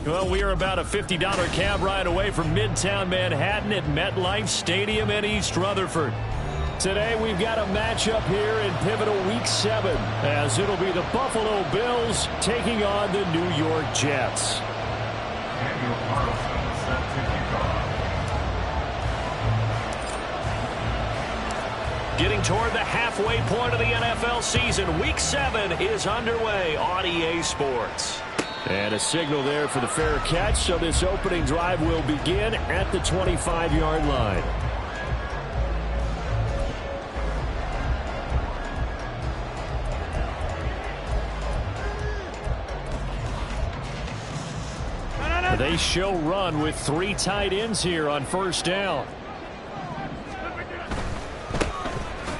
Well, we are about a $50 cab ride away from Midtown Manhattan at MetLife Stadium in East Rutherford. Today, we've got a matchup here in pivotal Week 7, as it'll be the Buffalo Bills taking on the New York Jets. Getting toward the halfway point of the NFL season, Week 7 is underway on EA Sports. And a signal there for the fair catch, so this opening drive will begin at the 25-yard line. They show run with 3 tight ends here on first down.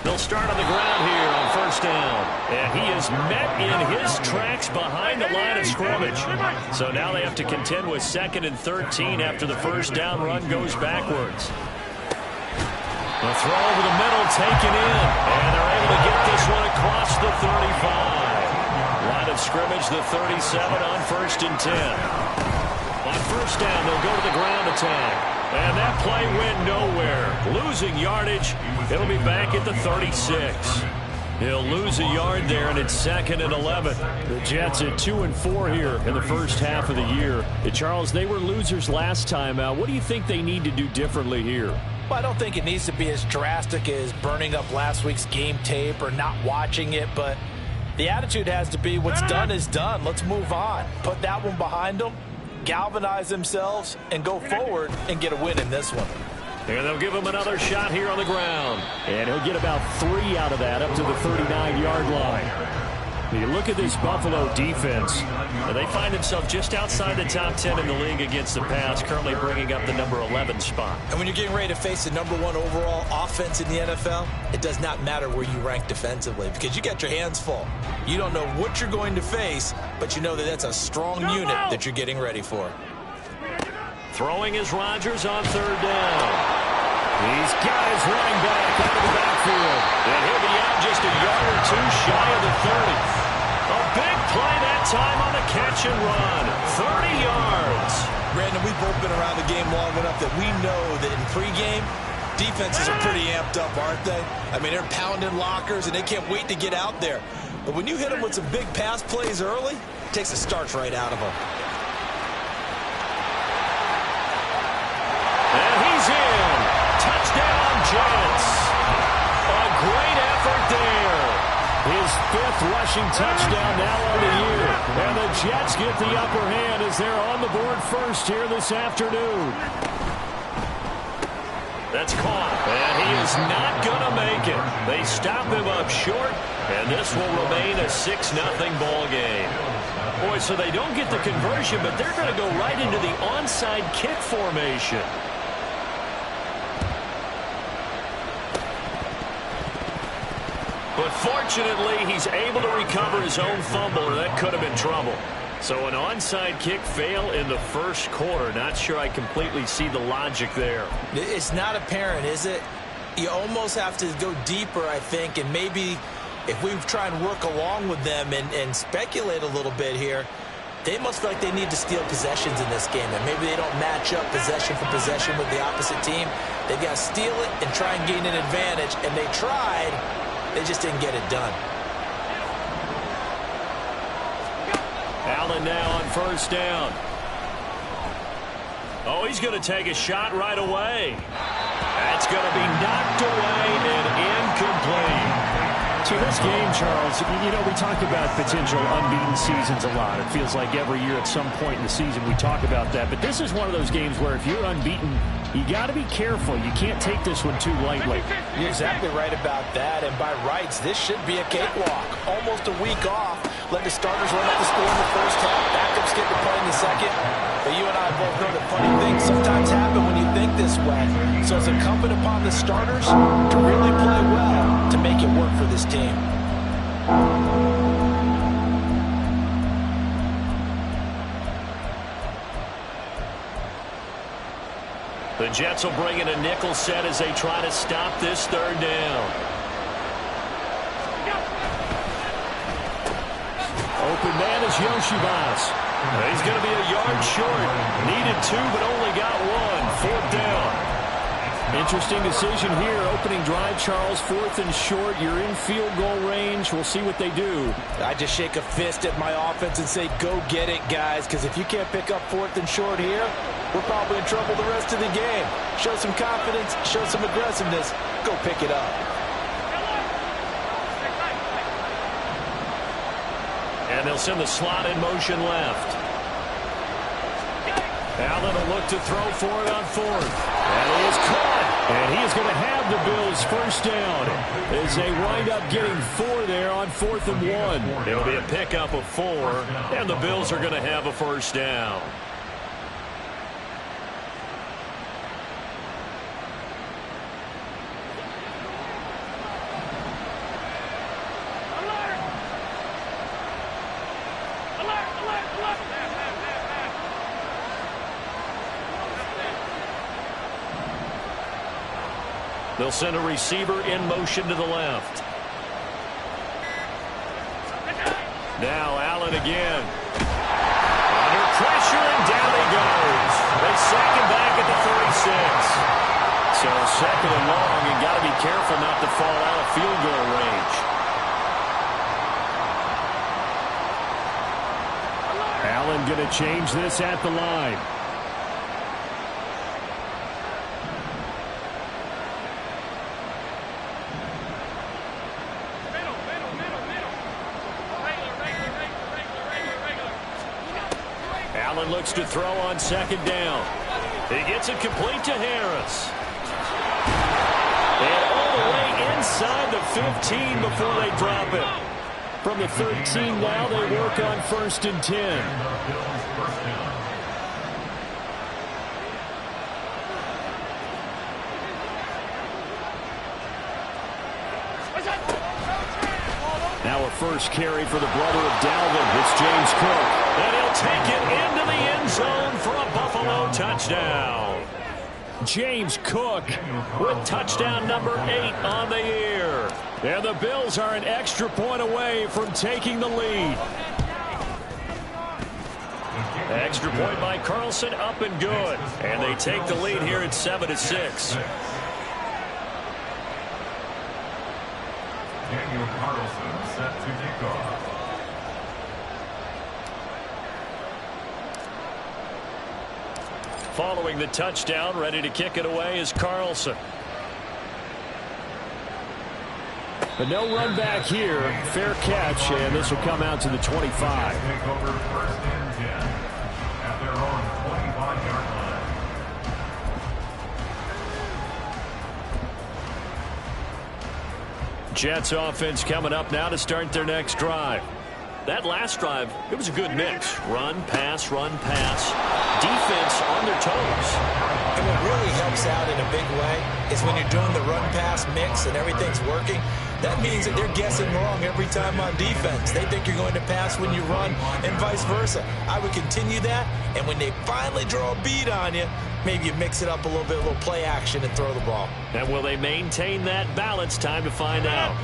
They'll start on the ground here on first down. And he is met in his tracks behind the line of scrimmage. So now they have to contend with 2nd and 13 after the first down run goes backwards. The throw over the middle taken in. And they're able to get this one across the 35. Line of scrimmage, the 37 on 1st and 10. On first down, they'll go to the ground attack. And that play went nowhere. Losing yardage. It'll be back at the 36. He'll lose a yard there, and it's 2nd and 11. The Jets at 2-4 here in the first half of the year. Charles, they were losers last time out. What do you think they need to do differently here? Well, I don't think it needs to be as drastic as burning up last week's game tape or not watching it, but the attitude has to be what's done is done. Let's move on. Put that one behind them. Galvanize themselves and go forward and get a win in this one. And they'll give him another shot here on the ground. And he'll get about 3 out of that up to the 39-yard line. You look at this Buffalo defense. They find themselves just outside the top 10 in the league against the pass, currently bringing up the number 11 spot. And when you're getting ready to face the number 1 overall offense in the NFL, it does not matter where you rank defensively because you got your hands full. You don't know what you're going to face, but you know that that's a strong unit that you're getting ready for. Throwing is Rodgers on 3rd down. He's got his running back out of the backfield. And he'll be out just a yard or 2 shy of the 30. A big play that time on the catch and run. 30 yards. Brandon, we've both been around the game long enough that we know that in pregame, defenses are pretty amped up, aren't they? I mean, they're pounding lockers, and they can't wait to get out there. But when you hit them with some big pass plays early, it takes the starch right out of them. And he's in. Touchdown, Jets. A great effort there. His 5th rushing touchdown now on the year. And the Jets get the upper hand as they're on the board first here this afternoon. That's caught. And he is not going to make it. They stop him up short. And this will remain a 6-0 ball game. Boy, so they don't get the conversion, but they're going to go right into the onside kick formation. But fortunately, he's able to recover his own fumble, or that could have been trouble. So an onside kick fail in the first quarter. Not sure I completely see the logic there. It's not apparent, is it? You almost have to go deeper, I think, and maybe if we try and work along with them and speculate a little bit here, they must feel like they need to steal possessions in this game, and maybe they don't match up possession for possession with the opposite team. They've got to steal it and try and gain an advantage, and they tried. They just didn't get it done. Allen now on first down. Oh, he's going to take a shot right away. That's going to be knocked away and incomplete. To this game, Charles, you know, we talk about potential unbeaten seasons a lot. It feels like every year at some point in the season we talk about that. But this is one of those games where if you're unbeaten, you got to be careful. You can't take this one too lightly. You're exactly right about that. And by rights, this should be a cakewalk. Almost a week off. Let the starters run up the score in the first half. Backups get the play in the second. But you and I both know that funny things sometimes happen when you think this way. So it's incumbent upon the starters to really play well to make it work for this team. The Jets will bring in a nickel set as they try to stop this 3rd down. Open man is Yoshibas. He's going to be a yard short. Needed 2, but only got 1. 4th down. Interesting decision here. Opening drive, Charles. 4th and short. You're in field goal range. We'll see what they do. I just shake a fist at my offense and say, go get it, guys, because if you can't pick up 4th and short here, we're probably in trouble the rest of the game. Show some confidence, show some aggressiveness, go pick it up. And they'll send the slot in motion left. Allen will look to throw for it on 4th. And he is caught. And he is going to have the Bills first down as they wind up getting 4 there on 4th and 1. It'll be a pickup of 4, and the Bills are going to have a first down. They'll send a receiver in motion to the left. Now Allen again. Under pressure, and down he goes. They sack him back at the 36. So 2nd and long, and got to be careful not to fall out of field goal range. Allen going to change this at the line. Allen looks to throw on 2nd down. He gets it complete to Harris. And all the way inside the 15 before they drop it. From the 13 now, they work on 1st and 10. Now a first carry for the brother of Dalvin. It's James Cook. And he'll take it into the end zone for a Buffalo touchdown. James Cook with touchdown number 8 on the year. And the Bills are an extra point away from taking the lead. Extra point by Carlson, up and good. And they take the lead here at 7-6. Daniel Carlson set to kick off. Following the touchdown, ready to kick it away is Carlson. But no run back here. Fair catch, and this will come out to the 25. Take over 1st and 10 at their own 25-yard line. Jets offense coming up now to start their next drive. That last drive, it was a good mix. Run, pass, defense on their toes. And what really helps out in a big way is when you're doing the run-pass mix and everything's working, that means that they're guessing wrong every time on defense. They think you're going to pass when you run and vice versa. I would continue that, and when they finally draw a beat on you, maybe you mix it up a little bit, a little play action, and throw the ball. And will they maintain that balance? Time to find out.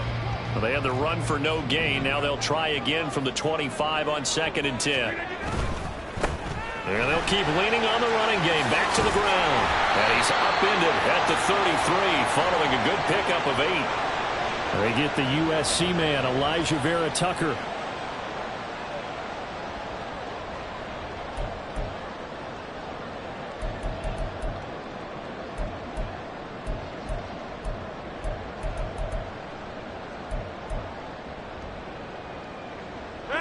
Well, they had the run for no gain. Now they'll try again from the 25 on 2nd and 10. And they'll keep leaning on the running game. Back to the ground. And he's upended at the 33 following a good pickup of 8. They get the USC man, Elijah Vera Tucker.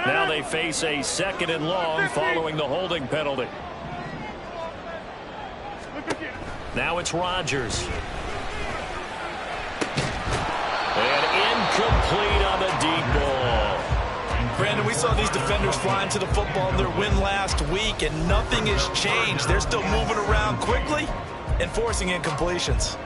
Now they face a 2nd and long following the holding penalty. Now it's Rodgers. And incomplete on the deep ball. Brandon, we saw these defenders flying to the football in their win last week, and nothing has changed. They're still moving around quickly and forcing incompletions.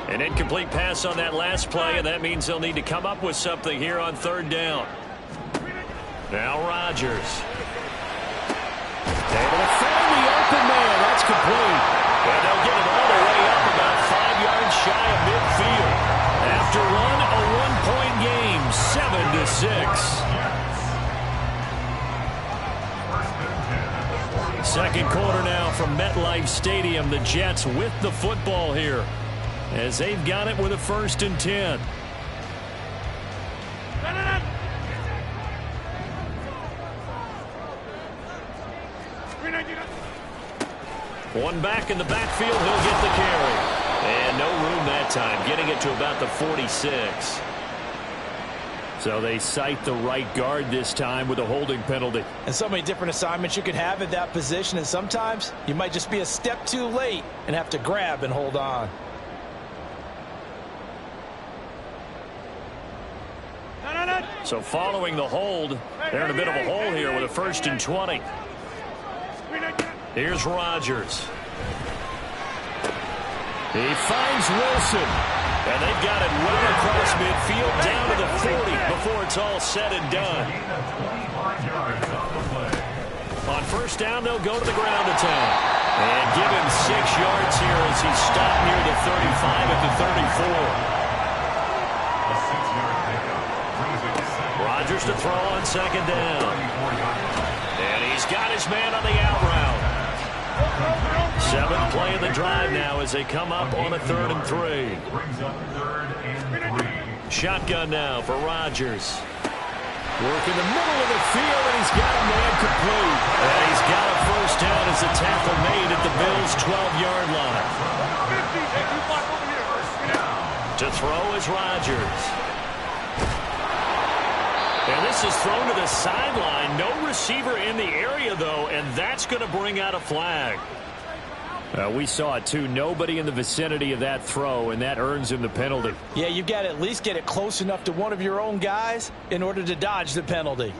An incomplete pass on that last play, and that means they'll need to come up with something here on 3rd down. Now Rodgers. Able to find the open man. That's complete. And they'll get it all the way up about 5 yards shy of midfield. After one, a one-point game, 7-6. Second quarter now from MetLife Stadium. The Jets with the football here as they've got it with a 1st and 10. One back in the backfield, he'll get the carry. And no room that time, getting it to about the 46. So they cite the right guard this time with a holding penalty. And so many different assignments you could have at that position, and sometimes you might just be a step too late and have to grab and hold on. So following the hold, they're in a bit of a hole here with a 1st and 20. Here's Rodgers. He finds Wilson. And they've got it well across midfield down to the 40 before it's all said and done. On 1st down, they'll go to the ground attack. And give him 6 yards here as he's stopped near the 35 at the 34. Rodgers to throw on 2nd down. And he's got his man on the out route. 7th play of the drive now as they come up on a 3rd and 3. Shotgun now for Rodgers. Working the middle of the field, and he's got a man complete. And he's got a 1st down as the tackle made at the Bills' 12-yard line. To throw is Rodgers. And this is thrown to the sideline. No receiver in the area, though, and that's going to bring out a flag. We saw it, too. Nobody in the vicinity of that throw, and that earns him the penalty. Yeah, you've got to at least get it close enough to one of your own guys in order to dodge the penalty.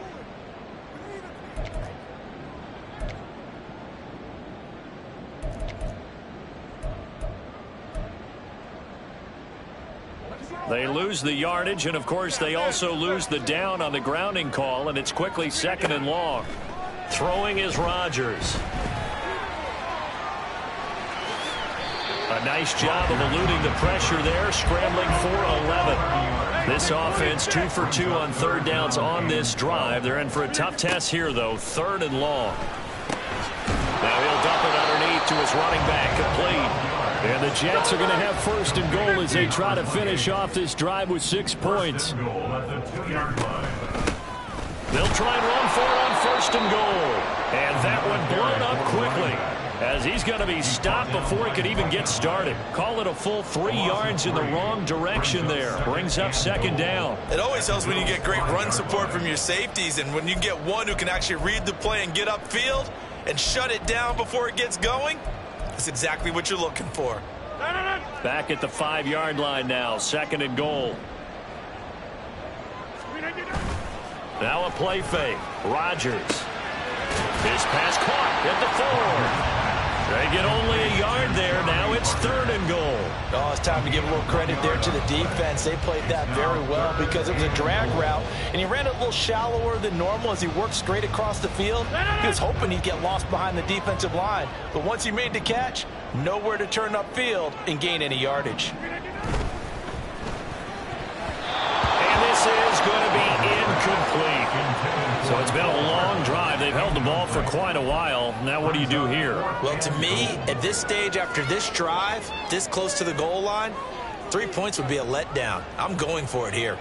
They lose the yardage, and, of course, they also lose the down on the grounding call, and it's quickly 2nd and long. Throwing is Rodgers. A nice job of eluding the pressure there, scrambling for 11. This offense 2 for 2 on 3rd downs on this drive. They're in for a tough test here, though, 3rd and long. Now he'll dump it underneath to his running back, complete. And the Jets are going to have 1st and goal as they try to finish off this drive with 6 points. They'll try and run for it on 1st and goal. And that one blown up quickly, as he's going to be stopped before he could even get started. Call it a full 3 yards in the wrong direction there. Brings up 2nd down. It always helps when you get great run support from your safeties, and when you get one who can actually read the play and get upfield and shut it down before it gets going, that's exactly what you're looking for. Back at the 5-yard line now, 2nd and goal. Now a play fake. Rodgers. His pass caught at the 4. They get only a yard there. Now it's 3rd and goal. Oh, it's time to give a little credit there to the defense. They played that very well because it was a drag route, and he ran it a little shallower than normal as he worked straight across the field. He was hoping he'd get lost behind the defensive line, but once he made the catch, nowhere to turn upfield and gain any yardage. And this is going to be incomplete. So it's been a long drive. They've held the ball for quite a while. Now what do you do here? Well, to me, at this stage, after this drive, this close to the goal line, 3 points would be a letdown. I'm going for it here.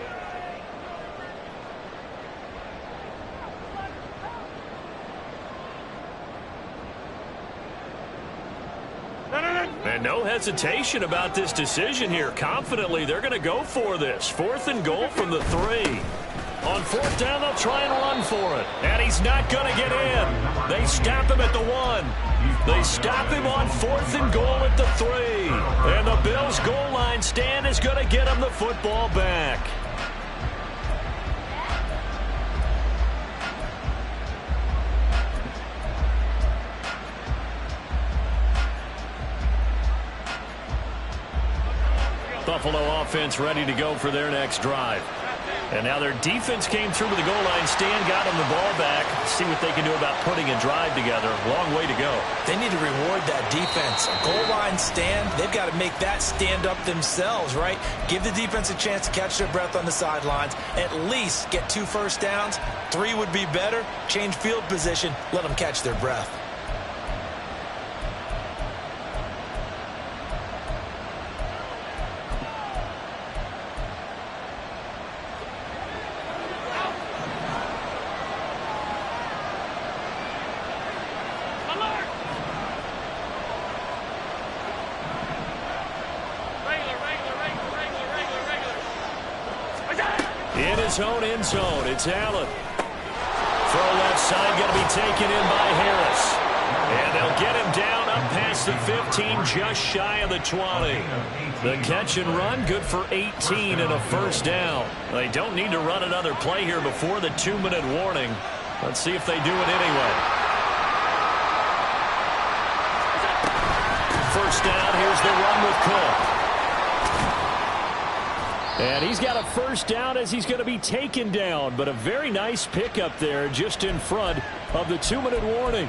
And no hesitation about this decision here. Confidently, they're going to go for this. 4th and goal from the 3. On 4th down, they'll try and run for it. And he's not going to get in. They stop him at the 1. They stop him on 4th and goal at the 3. And the Bills' goal line stand is going to get him the football back. Buffalo offense ready to go for their next drive. And now their defense came through to the goal line stand, got them the ball back. See what they can do about putting a drive together. Long way to go. They need to reward that defense. A goal line stand, they've got to make that stand up themselves, right? Give the defense a chance to catch their breath on the sidelines. At least get 2 first downs. 3 would be better. Change field position. Let them catch their breath. In his own end zone, it's Allen. Throw left side, going to be taken in by Harris. And they'll get him down up past the 15, just shy of the 20. The catch and run, good for 18 and a first down. They don't need to run another play here before the 2-minute warning. Let's see if they do it anyway. First down, here's the run with Cook. And he's got a first down as he's going to be taken down. But a very nice pickup there just in front of the 2-minute warning.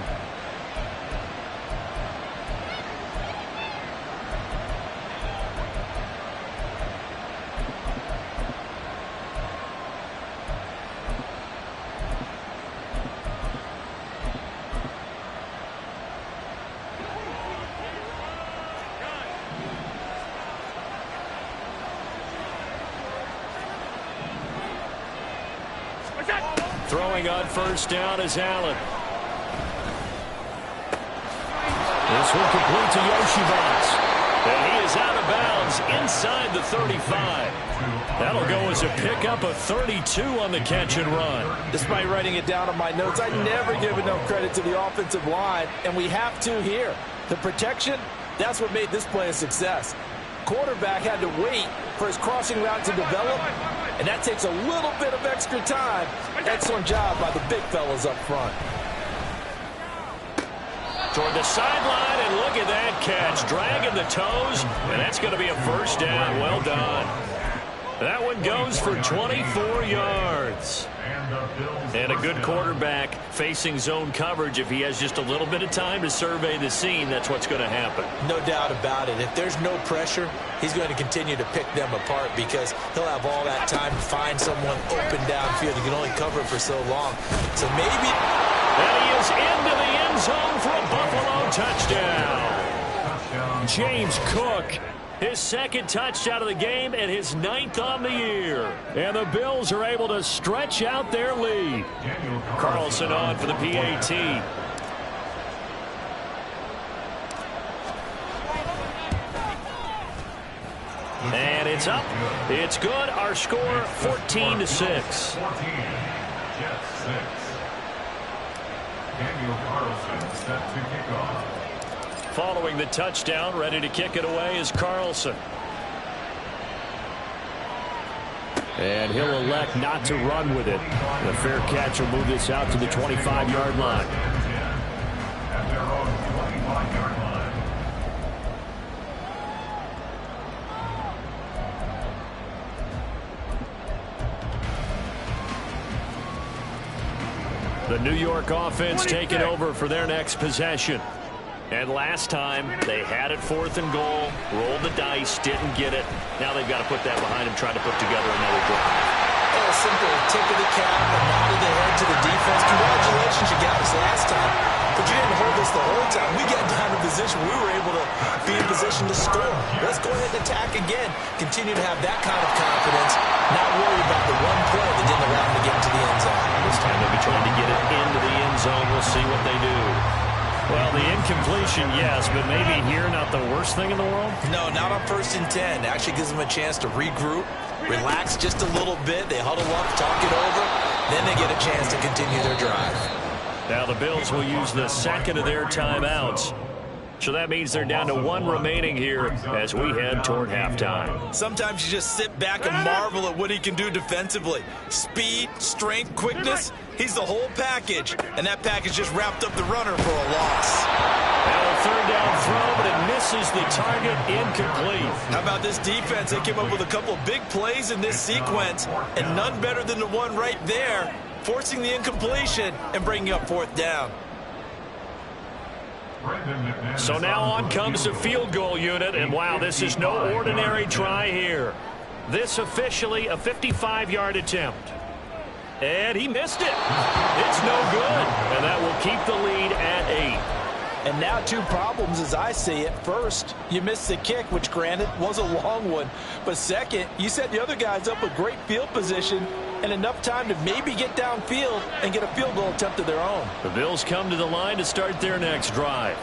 Throwing on first down is Allen. This one complete to Yoshibas. And he is out of bounds inside the 35. That'll go as a pickup of 32 on the catch and run. Despite writing it down on my notes, I never give enough credit to the offensive line, and we have to here. The protection, that's what made this play a success. Quarterback had to wait for his crossing route to develop, and that takes a little bit of extra time. Excellent job by the big fellas up front. Toward the sideline, and look at that catch. Dragging the toes, and that's going to be a first down. Well done. That one goes for 24 yards. And a good quarterback facing zone coverage. If he has just a little bit of time to survey the scene, that's what's going to happen. No doubt about it. If there's no pressure, he's going to continue to pick them apart because he'll have all that time to find someone open downfield. He can only cover it for so long. So maybe... And he is into the end zone for a Buffalo touchdown. James Cook, his second touchdown of the game and his 9th on the year. And the Bills are able to stretch out their lead. Carlson on for the PAT. And it's up. It's good. Our score 14-6. 14, Jets 6. Daniel Carlson set to kick off. Following the touchdown, ready to kick it away is Carlson. And he'll elect not to run with it. The fair catch will move this out to the 25-yard line. At their own 25-yard line. The New York offense taking over for their next possession. And last time, they had it 4th and goal, rolled the dice, didn't get it. Now they've got to put that behind them, trying to put together another drive. A simple tip of the cap, a nod of the head to the defense. Congratulations, you got us last time, but you didn't hold us the whole time. We got down to position. We were able to be in position to score. Let's go ahead and attack again. Continue to have that kind of confidence, not worry about the one play that didn't allow them to get into the end zone. This time they'll be trying to get it into the end zone. We'll see what they do. Well, the incompletion, yes, but maybe here not the worst thing in the world? No, not on 1st and 10. Actually gives them a chance to regroup, relax just a little bit. They huddle up, talk it over, then they get a chance to continue their drive. Now the Bills will use the second of their timeouts. So that means they're down to 1 remaining here as we head toward halftime. Sometimes you just sit back and marvel at what he can do defensively. Speed, strength, quickness, he's the whole package. And that package just wrapped up the runner for a loss. Now a 3rd down throw, but it misses misses the target, incomplete. How about this defense? They came up with a couple of big plays in this sequence, and none better than the one right there, forcing the incompletion and bringing up fourth down. So now on comes the field goal unit, and wow, this is no ordinary try here. This officially a 55-yard attempt. And he missed it. It's no good, and that will keep the lead at 8. And now two problems as I see it. First, you missed the kick, which granted was a long one. But second, you set the other guys up with great field position and enough time to maybe get downfield and get a field goal attempt of their own. The Bills come to the line to start their next drive.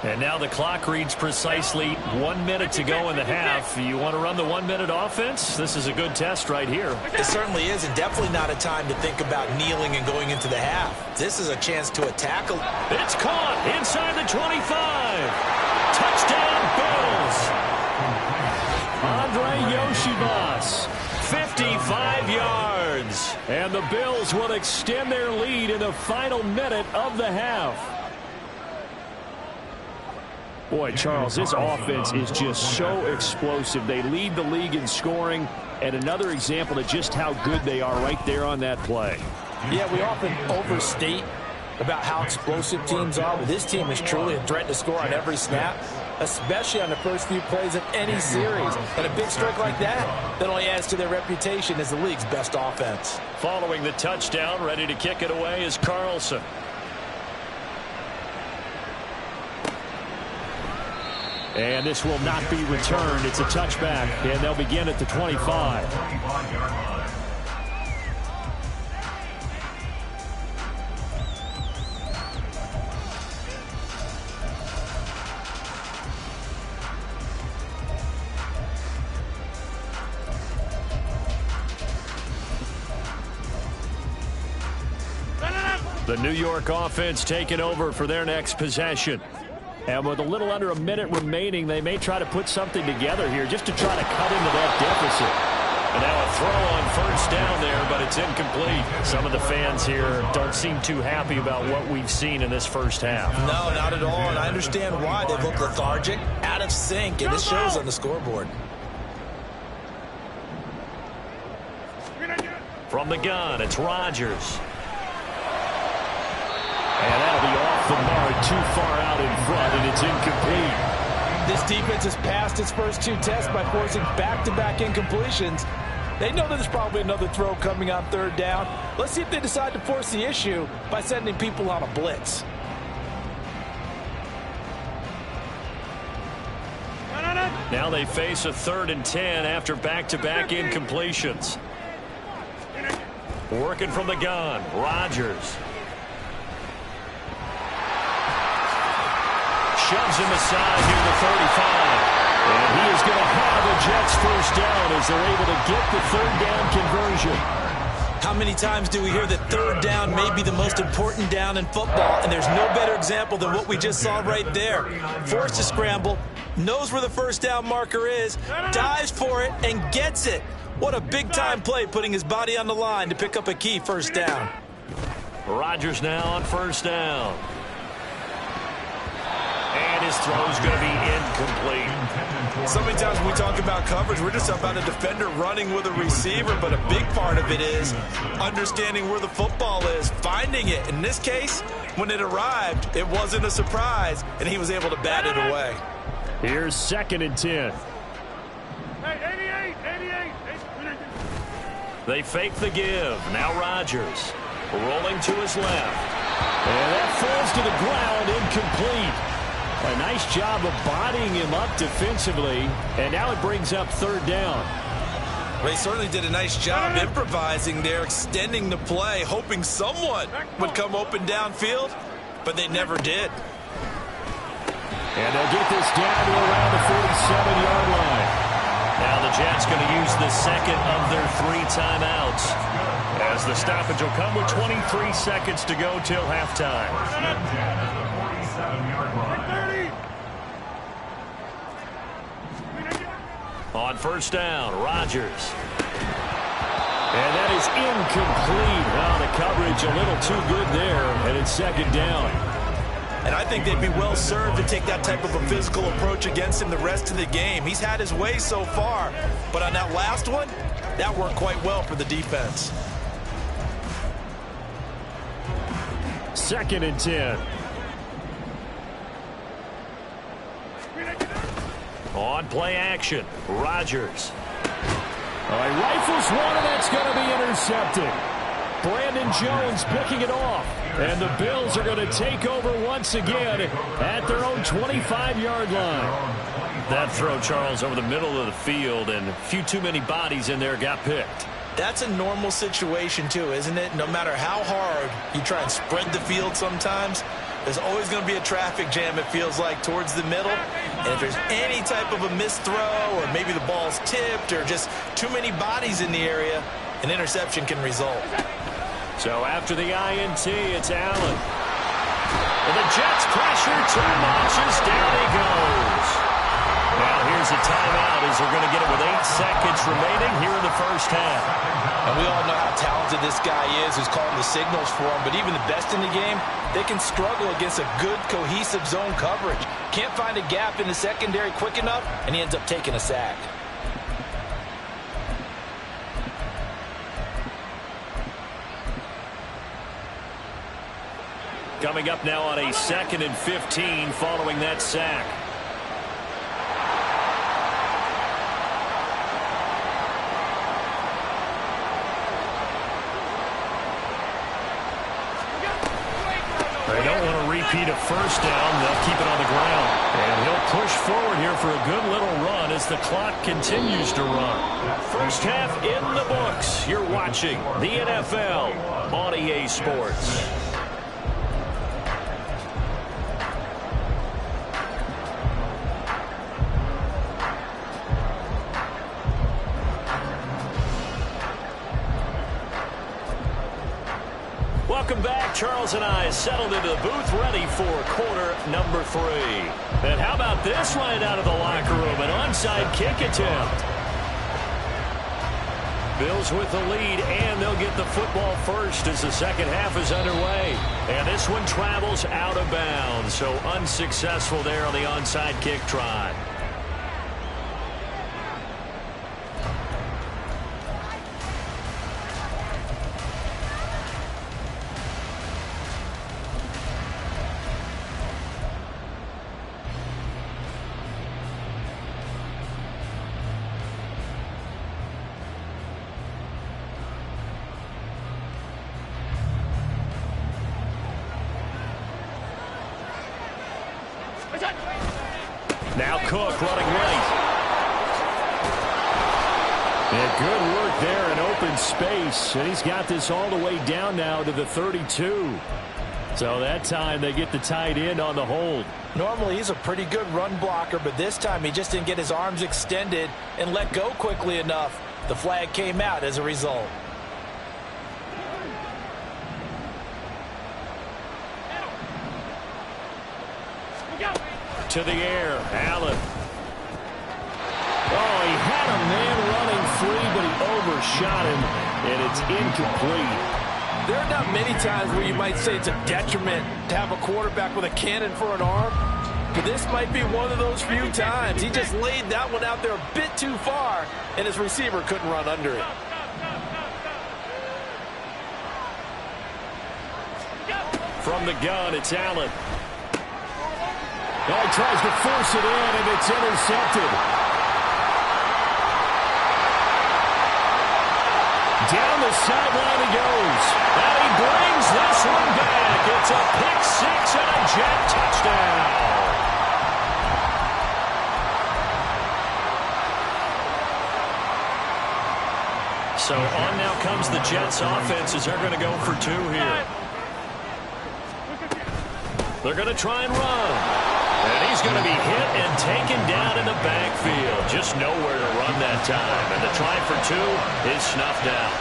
And now the clock reads precisely 1 minute to go in the half. You want to run the 1 minute offense? This is a good test right here. It certainly is, and definitely not a time to think about kneeling and going into the half. This is a chance to attack. It's caught inside the 25. Touchdown, Bills. Andre Yoshibas, 55 yards. And the Bills will extend their lead in the final minute of the half. Boy, Charles, this offense is just so explosive. They lead the league in scoring, and another example of just how good they are right there on that play. Yeah, we often overstate about how explosive teams are, but this team is truly a threat to score on every snap, especially on the first few plays of any series. And a big strike like that only adds to their reputation as the league's best offense. Following the touchdown, ready to kick it away is Carlson. And this will not be returned. It's a touchback, and they'll begin at the 25. The New York offense taking over for their next possession. And with a little under a minute remaining, they may try to put something together here just to try to cut into that deficit. And now a throw on first down there, but it's incomplete. Some of the fans here don't seem too happy about what we've seen in this first half. No, not at all, and I understand why. They've looked lethargic, out of sync, and this shows on the scoreboard. From the gun, it's Rodgers. And that'll be off the mark, too far out in front, and it's incomplete. This defense has passed its first two tests by forcing back-to-back incompletions. They know that there's probably another throw coming on third down. Let's see if they decide to force the issue by sending people on a blitz. Now they face a 3rd and 10 after back-to-back incompletions. Working from the gun, Rodgers. Shoves him aside near the 35. And he is going to have a Jets first down as they're able to get the 3rd down conversion. How many times do we hear that third down may be the most important down in football, and there's no better example than what we just saw right there. Forced to scramble, knows where the first down marker is, dives for it, and gets it. What a big-time play, putting his body on the line to pick up a key first down. Rodgers now on first down. And his throw's going to be incomplete. So many times when we talk about coverage, we're just about a defender running with a receiver, but a big part of it is understanding where the football is, finding it. In this case, when it arrived, it wasn't a surprise, and he was able to bat it away. Here's 2nd and 10. They fake the give. Now Rodgers rolling to his left. And that falls to the ground, incomplete. A nice job of bodying him up defensively, and now it brings up 3rd down. They certainly did a nice job improvising there, extending the play, hoping someone would come open downfield, but they never did. And they'll get this down to around the 47-yard line. Now the Jets going to use the second of their 3 timeouts, as the stoppage will come with 23 seconds to go till halftime. On first down, Rodgers. And that is incomplete. Well, the coverage a little too good there, and it's 2nd down. And I think they'd be well served to take that type of a physical approach against him the rest of the game. He's had his way so far, but on that last one, that worked quite well for the defense. 2nd and 10. On play action, Rodgers. All right, rifles one, and that's going to be intercepted. Brandon Jones picking it off. And the Bills are going to take over once again at their own 25-yard line. That throw, Charles, over the middle of the field, and a few too many bodies in there got picked. That's a normal situation, too, isn't it? No matter how hard you try and spread the field sometimes, there's always going to be a traffic jam, it feels like, towards the middle. And if there's any type of a missed throw, or maybe the ball's tipped, or just too many bodies in the area, an interception can result. So after the INT, it's Allen. And the Jets pressure, 2 notches, down he goes. Now here's a timeout as they're going to get it with 8 seconds remaining here in the first half. And we all know how talented this guy is who's calling the signals for him, but even the best in the game, they can struggle against a good, cohesive zone coverage. Can't find a gap in the secondary quick enough, and he ends up taking a sack. Coming up now on a 2nd and 15 following that sack. They don't want to repeat a first down. They'll keep it on the ground. And he'll push forward here for a good little run as the clock continues to run. First half in the books. You're watching the NFL on EA Sports. Welcome back. Charles and I settled into the booth ready for quarter number 3. And how about this right out of the locker room? An onside kick attempt. Bills with the lead, and they'll get the football first as the second half is underway. And this one travels out of bounds, so unsuccessful there on the onside kick try. Now Cook running right. And good work there in open space. And he's got this all the way down now to the 32. So that time they get the tight end on the hold. Normally he's a pretty good run blocker, but this time he just didn't get his arms extended and let go quickly enough. The flag came out as a result. To the air, Allen. Oh, he had a man running free, but he overshot him, and it's incomplete. There are not many times where you might say it's a detriment to have a quarterback with a cannon for an arm, but this might be one of those few times. He just laid that one out there a bit too far, and his receiver couldn't run under it. From the gun, it's Allen. Oh, he tries to force it in, and it's intercepted. Down the sideline he goes. And he brings this one back. It's a pick six and a Jet touchdown. So on now comes the Jets offense as they're going to go for 2 here. They're going to try and run. And he's going to be hit and taken down in the backfield. Just nowhere to run that time. And the try for 2 is snuffed out.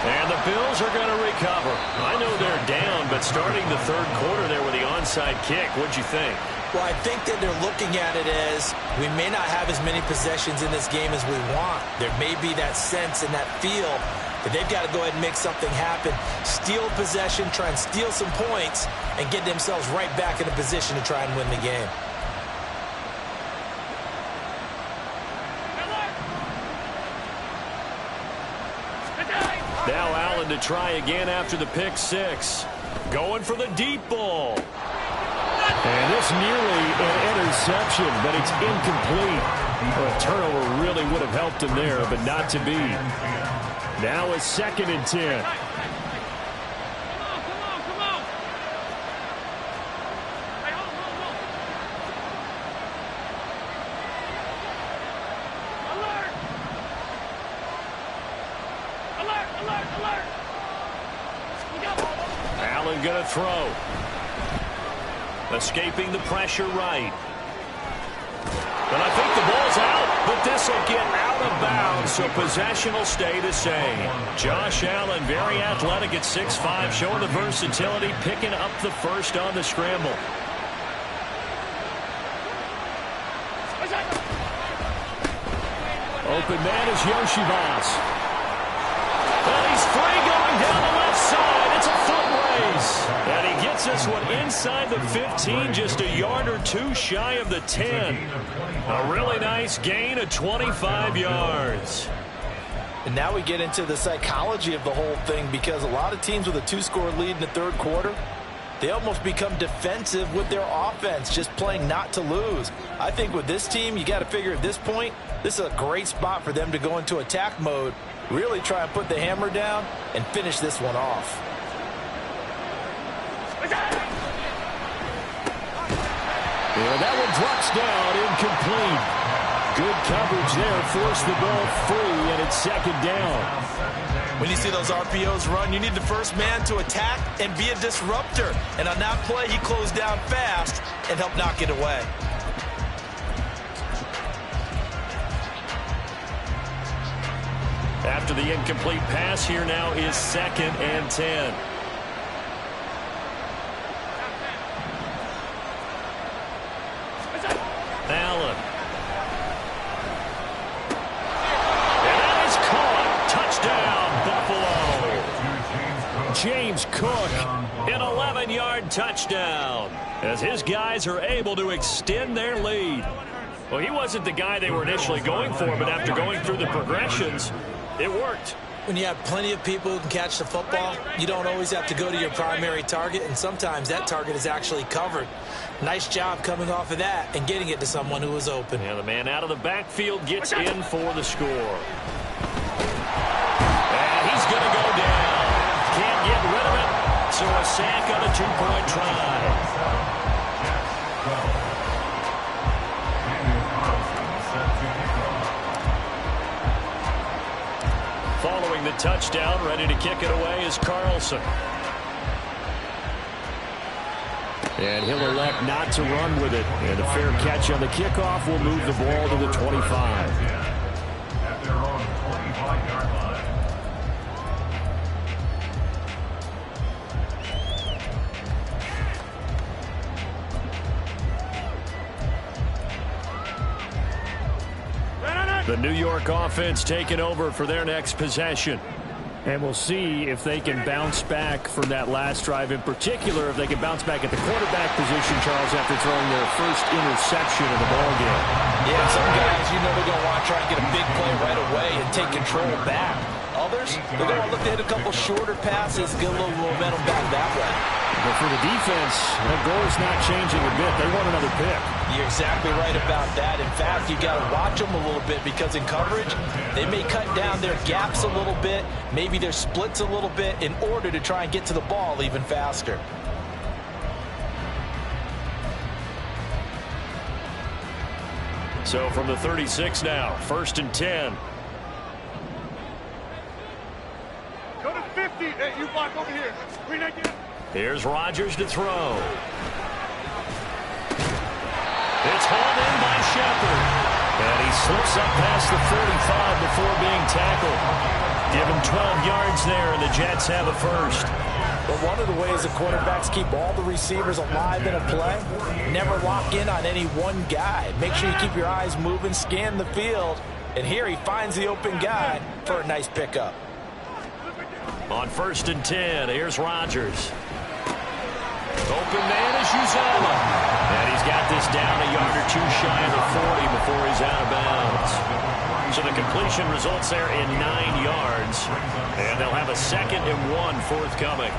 And And the Bills are going to recover. I know they're down, but starting the third quarter there with the onside kick, what'd you think? Well, I think that they're looking at it as we may not have as many possessions in this game as we want. There may be that sense and that feel that they've got to go ahead and make something happen. Steal possession, try and steal some points, and get themselves right back in a position to try and win the game. Now Allen to try again after the pick six. Going for the deep ball. And this nearly an interception, but it's incomplete. Well, a turnover really would have helped him there, but not to be. Now a 2nd and 10. Allen going to throw. Escaping the pressure right. But I think the ball's out, but this will get out of bounds, so possession will stay the same. Josh Allen, very athletic at 6'5", showing the versatility, picking up the first on the scramble. Open man is Yoshivas. And he's free going down the left side. It's a foot race. And he gets this one inside the 15, just a yard or two shy of the 10. A really nice gain of 25 yards. And now we get into the psychology of the whole thing, because a lot of teams with a 2-score lead in the third quarter, they almost become defensive with their offense, just playing not to lose. I think with this team, you got to figure at this point, this is a great spot for them to go into attack mode, really try and put the hammer down and finish this one off. Yeah, that one drops down, incomplete. Good coverage there, forced the ball free, and it's 2nd down. When you see those RPOs run, you need the first man to attack and be a disruptor. And on that play, he closed down fast and helped knock it away. After the incomplete pass, here now is 2nd and 10. Allen. And that is caught. Touchdown, Buffalo. James Cook, an 11-yard touchdown, as his guys are able to extend their lead. Well, he wasn't the guy they were initially going for, but after going through the progressions, it worked. When you have plenty of people who can catch the football, you don't always have to go to your primary target, and sometimes that target is actually covered. Nice job coming off of that and getting it to someone who was open. And the man out of the backfield gets in for the score. And he's going to go down. Can't get rid of it, so a sack on a 2-point try. Following the touchdown, ready to kick it away is Carlson. And he'll elect not to run with it. And a fair catch on the kickoff will move the ball to the 25. At their own 25-yard line. The New York offense taking over for their next possession. And we'll see if they can bounce back from that last drive. In particular, if they can bounce back at the quarterback position, Charles, after throwing their first interception of the ballgame. Yeah, some guys, you know, they're going to want to try and get a big play right away and take control back. Others, they're going to look to hit a couple shorter passes, get a little momentum back that way. But for the defense, that goal is not changing a bit. They want another pick. You're exactly right about that. In fact, you've got to watch them a little bit, because in coverage, they may cut down their gaps a little bit, maybe their splits a little bit, in order to try and get to the ball even faster. So from the 36 now, 1st and 10. Go to 50. Hey, you block over here. Bring that again. Here's Rodgers to throw. It's hauled in by Shepard. And he slips up past the 45 before being tackled. Give him 12 yards there, and the Jets have a first. But one of the ways the quarterbacks keep all the receivers alive in a play, never lock in on any one guy. Make sure you keep your eyes moving, scan the field, and here he finds the open guy for a nice pickup. On 1st and 10, here's Rodgers. Open man is Uzomah. And he's got this down a yard or two shy of the 40 before he's out of bounds. So the completion results there in 9 yards. And they'll have a 2nd and 1 forthcoming.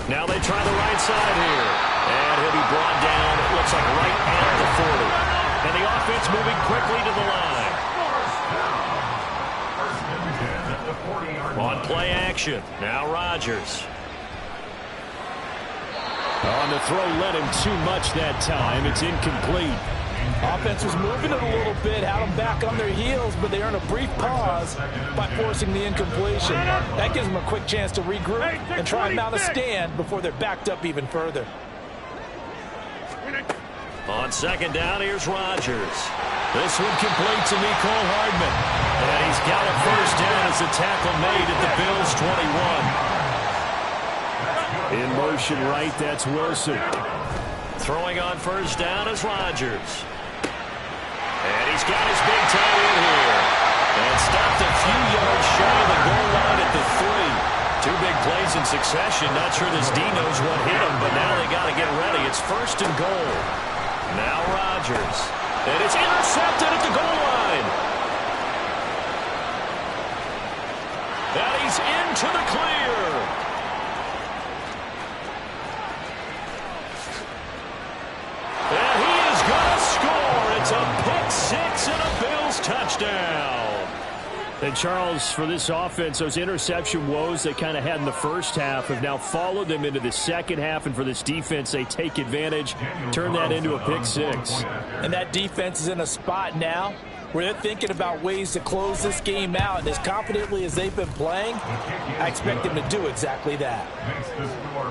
Now they try the right side here. And he'll be brought down, it looks like right at the 40. And the offense moving quickly to the line. On play action, now Rodgers. On the throw, led him too much that time. It's incomplete. Offense was moving it a little bit, had them back on their heels, but they earn a brief pause by forcing the incompletion. That gives them a quick chance to regroup and try and mount a stand before they're backed up even further. On 2nd down, here's Rodgers. This one complete to Mecole Hardman. And he's got a first down as the tackle made at the Bills' 21. In motion right, that's Wilson. Throwing on 1st down is Rodgers. And he's got his big tight end here. And stopped a few yards shy of the goal line at the 3. 2 big plays in succession. Not sure this D knows what hit him, but now they got to get ready. It's 1st and goal. Now Rodgers. And it's intercepted at the goal line. And he's into the clear. And he is going to score. It's a pick 6 and a Bills touchdown. And Charles, for this offense, those interception woes they kind of had in the first half have now followed them into the second half. And for this defense, they take advantage, turn that into a pick 6. And that defense is in a spot now where they're thinking about ways to close this game out. And as confidently as they've been playing, I expect them to do exactly that.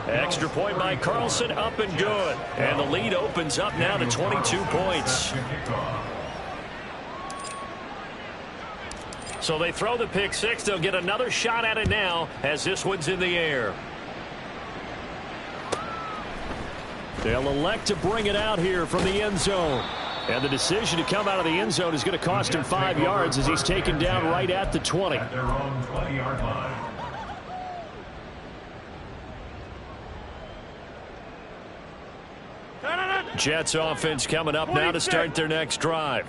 Extra point by Carlson, up and good. And the lead opens up now to 22 points. So they throw the pick 6. They'll get another shot at it now as this one's in the air. They'll elect to bring it out here from the end zone. And the decision to come out of the end zone is going to cost him 5 yards as he's taken down right at the 20. At their own 20-yard line. Jets offense coming up now to start their next drive.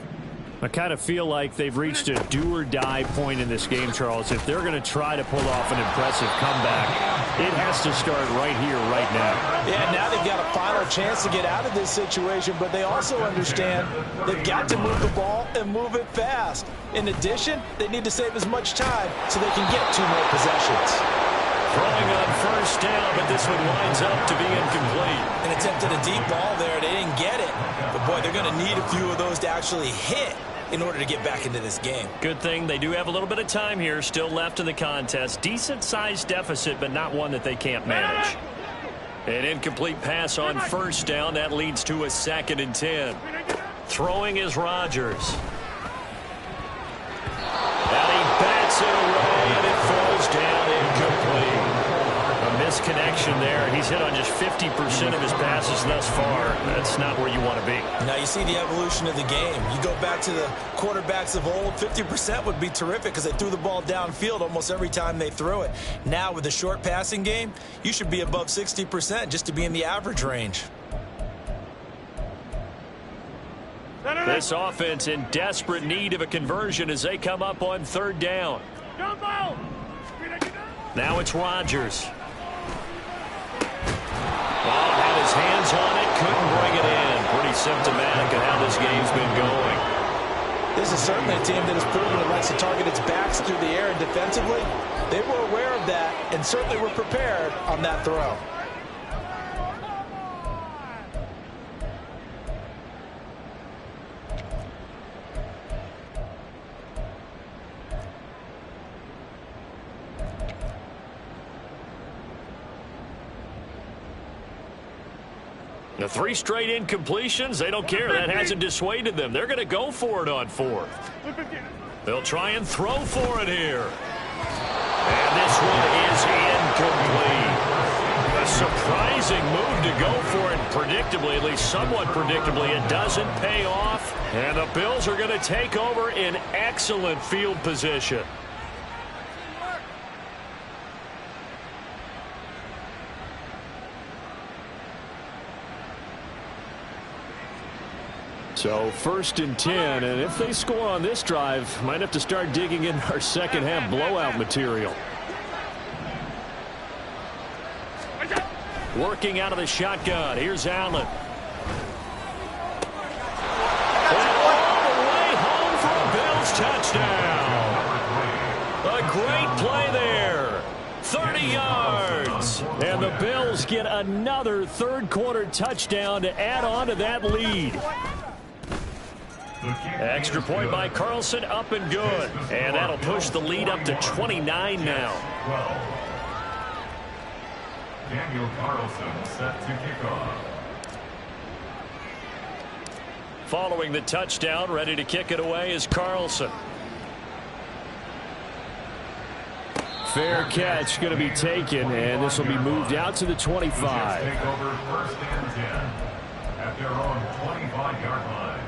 I kind of feel like they've reached a do-or-die point in this game, Charles. If they're going to try to pull off an impressive comeback, it has to start right here, right now. Yeah, now they've got a final chance to get out of this situation, but they also understand they've got to move the ball and move it fast. In addition, they need to save as much time so they can get 2 more possessions. Throwing on 1st down, but this one winds up to be incomplete. An attempt at a deep ball there. They didn't get it. But, boy, they're going to need a few of those to actually hit in order to get back into this game. Good thing they do have a little bit of time here still left in the contest. Decent-sized deficit, but not one that they can't manage. An incomplete pass on 1st down. That leads to a 2nd and 10. Throwing is Rodgers. And he bats it away, and it falls down incomplete. A misconnection there. He's hit on just 50% of his passes thus far. That's not where you want to be. Now you see the evolution of the game. You go back to the quarterbacks of old, 50% would be terrific because they threw the ball downfield almost every time they threw it. Now with the short passing game, you should be above 60% just to be in the average range. This offense in desperate need of a conversion as they come up on 3rd down. Now it's Rodgers. Had his hands on it, couldn't bring it in. Pretty symptomatic of how this game's been going. This is certainly a team that has proven it likes to target its backs through the air and defensively. They were aware of that and certainly were prepared on that throw. The 3 straight incompletions, they don't care. That hasn't dissuaded them. They're going to go for it on 4th. They'll try and throw for it here. And this one is incomplete. A surprising move to go for it predictably, at least somewhat predictably. It doesn't pay off. And the Bills are going to take over in excellent field position. So 1st and 10, and if they score on this drive, might have to start digging in our second half blowout material. Working out of the shotgun. Here's Allen. All the way home for a Bills touchdown. A great play there. 30 yards. And the Bills get another third-quarter touchdown to add on to that lead. Extra point by Carlson, up and good. And that'll push the lead up to 29 now. Daniel Carlson set to kick off. Following the touchdown, ready to kick it away is Carlson. Fair catch going to be taken, and this will be moved out to the 25. Take over 1st and 10 at their own 25-yard line.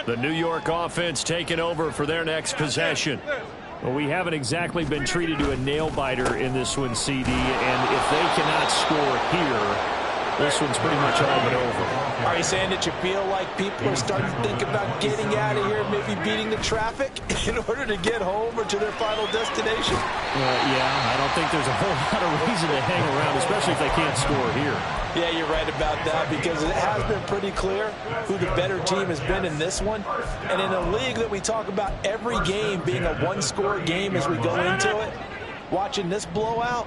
The New York offense taking over for their next possession. Well, we haven't exactly been treated to a nail-biter in this one, CD, and if they cannot score here, this one's pretty much all but over. Are you saying that you feel like people are starting to think about getting out of here, maybe beating the traffic in order to get home or to their final destination? Yeah, I don't think there's a whole lot of reason to hang around, especially if they can't score here. Yeah, you're right about that, because it has been pretty clear who the better team has been in this one. And in a league that we talk about every game being a one-score game as we go into it, watching this blowout,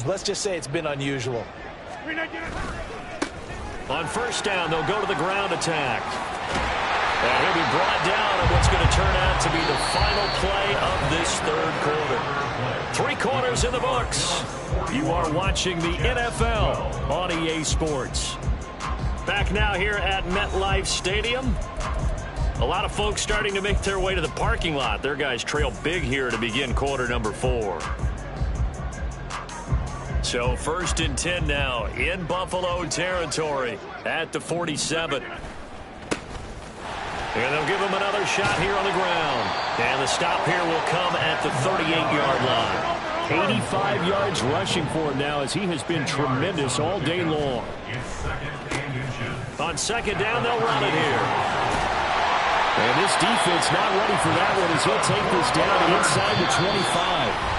let's just say it's been unusual. On 1st down, they'll go to the ground attack. And he'll be brought down on what's going to turn out to be the final play of this 3rd quarter. 3 quarters in the books. You are watching the NFL on EA Sports. Back now here at MetLife Stadium. A lot of folks starting to make their way to the parking lot. Their guys trail big here to begin quarter number 4. So 1st and 10 now in Buffalo territory at the 47. And they'll give him another shot here on the ground. And the stop here will come at the 38-yard line. 85 yards rushing for him now as he has been tremendous all day long. On 2nd down, they'll run it here. And this defense not ready for that one as he'll take this down inside the 25.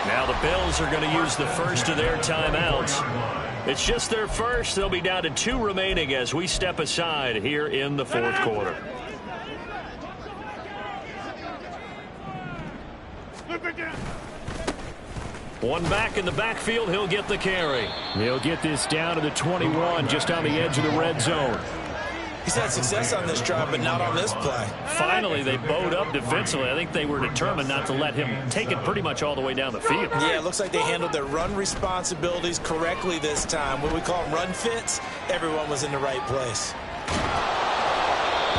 Now the Bills are going to use the first of their timeouts. It's just their first. They'll be down to 2 remaining as we step aside here in the 4th quarter. One back in the backfield. He'll get the carry. He'll get this down to the 21, just on the edge of the red zone. He's had success on this drive, but not on this play. Finally, they bowed up defensively. I think they were determined not to let him take it pretty much all the way down the field. Yeah, it looks like they handled their run responsibilities correctly this time. What we call them run fits, everyone was in the right place.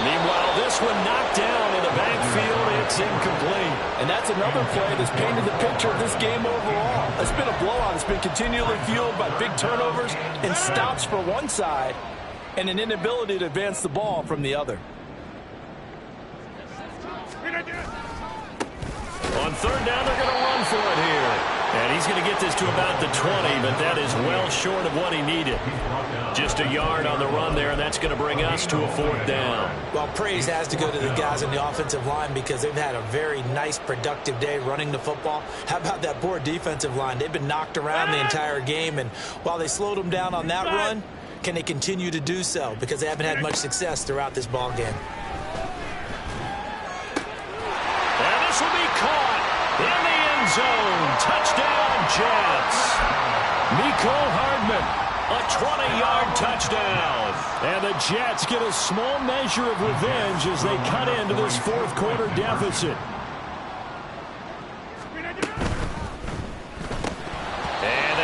Meanwhile, this one knocked down in the backfield. It's incomplete. And that's another play that's painted the picture of this game overall. It's been a blowout. It's been continually fueled by big turnovers and stops for one side and an inability to advance the ball from the other. On 3rd down, they're going to run for it here. And he's going to get this to about the 20, but that is well short of what he needed. Just a yard on the run there, and that's going to bring us to a 4th down. Well, praise has to go to the guys on the offensive line because they've had a very nice, productive day running the football. How about that poor defensive line? They've been knocked around the entire game, and while they slowed them down on that run, can they continue to do so? Because they haven't had much success throughout this ball game. And this will be caught in the end zone. Touchdown, Jets. Mecole Hardman, a 20-yard touchdown. And the Jets get a small measure of revenge as they cut into this 4th quarter deficit. And